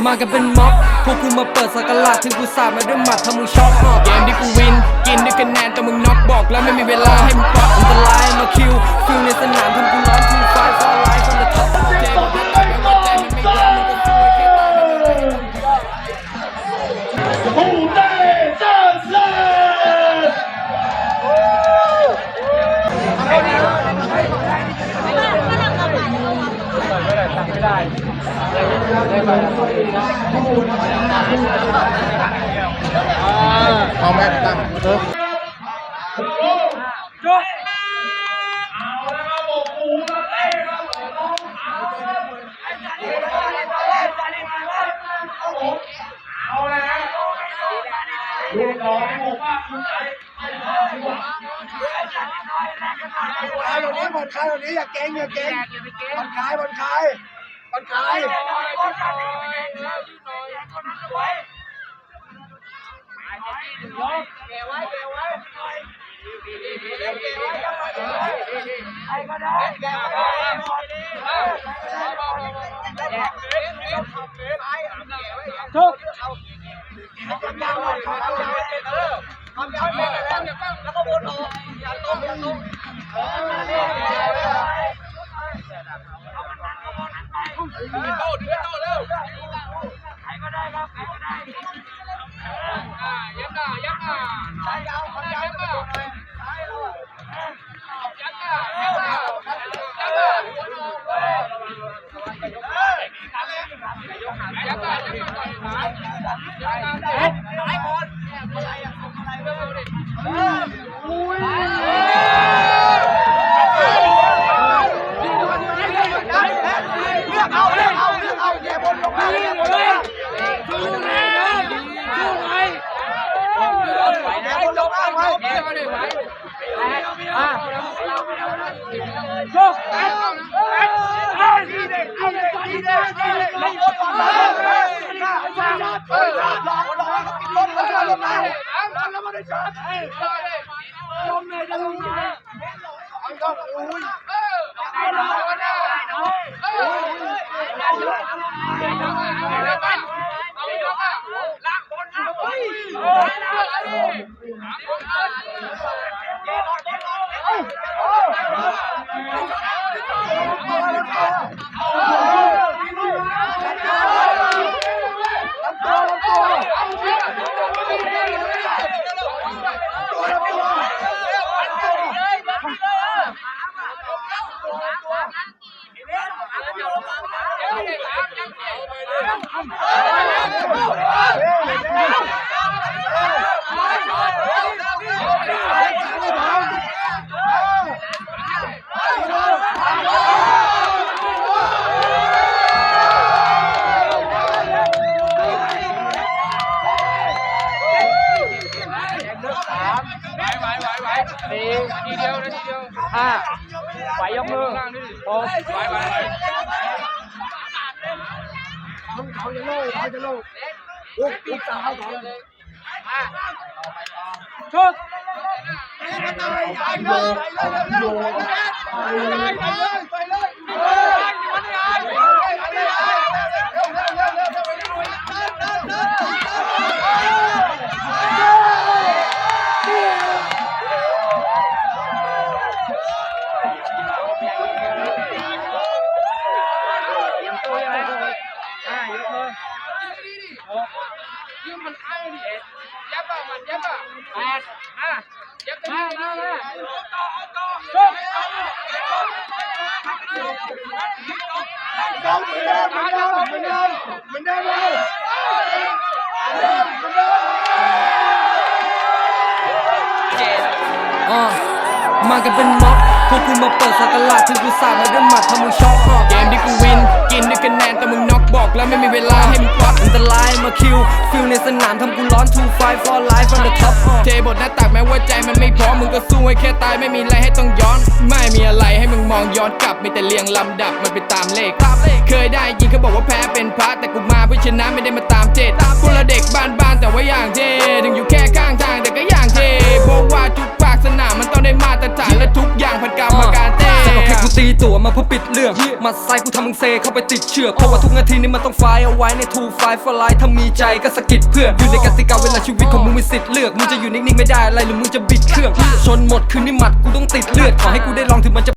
มากันเป็นม็อบพวกกูมาเปิดสักราชถึงกูสาดมาด้วยหมัดถ้ามึงช็อกเกมที่กูวินกินด้วยคะแนนแต่มึงน็อกบอกแล้วไม่มีเวลาให้มึงป๊อปอันตรายมาคิวฟิลในสนามทำกูร้อนทูไฟฟอร์ไลฟ์ฟอนเดอะท็อปเจมส์ไม่ว่าใจมันไม่ยอมมึงก็สู้แค่ตายไม่มีอะไรให้มึง虎队战胜！เอาแม่ตั้งเอาแล้วครับผมปูมาเต้ครับเอาแล้วลูกน้องผมว่าคุณใจผ่อนคลายตรงนี้อย่าเก่งผ่อนคลายทุกแล้วก็วนออกอย่าต้มโต้เร็วใครก็ได้ครับใครก็ได้ยับหน้าใช้ยาวคนยาวยับหน้าทีเดียวไหวยกมือ6ไหวเขาจะโล่ลูกสาวเขาเลยทุกมากันเป็นม็อบพวกกูมาเปิดสักราชถึงกูสาดมาด้วยหมัดถ้ามึงช็อกเกมที่กูวินกินด้วยคะแนนแต่มึงน็อกบอกแล้วไม่มีเวลาให้มึงป๊อปอันตรายมาคิวฟิลในสนามทำกูร้อนทูไฟฟอร์ไลฟ์ฟอนเดอะท็อปเทบทหน้าตักแม้ว่าใจมันไม่พร้อมมึงก็สู้ให้แค่ตายไม่มีอะไรให้ต้องย้อนไม่มีอะไรให้มึงมองย้อนกลับมีแต่เรียงลำดับมันไปตามเลขเคยได้ยินเขาบอกว่าแพ้เป็นพระแต่กูมาเพื่อชนะไม่ได้มาตามเจตพวกเราเด็กบ้านๆแต่ว่าอย่างเจถึงอยู่แค่ข้างทางแต่ก็อย่างเจเพราะว่าทุกภาคสนามมันต้องได้มาตรฐานและทุกอย่างผ่านกรรมการเต้ ตีตั๋วมาเพื่อปิดเรื่องหมัดซ้ายกูทำมึงเซเข้าไปติดเชือกเพราะว่าทุกนาทีนี้มันต้องไฟเอาไว้ในทูไฟฟลายถ้ามีใจก็สะกิดเพื่อนอยู่ในกติกาเวลาชีวิตของมึงมีสิทธิ์เลือกมึงจะอยู่นิ่งๆไม่ได้อะไรหรือมึงจะบิดเครื่องชนหมดคืนนี้หมัดกูต้องติดเลือดขอให้กูได้ลองถึงมันจะ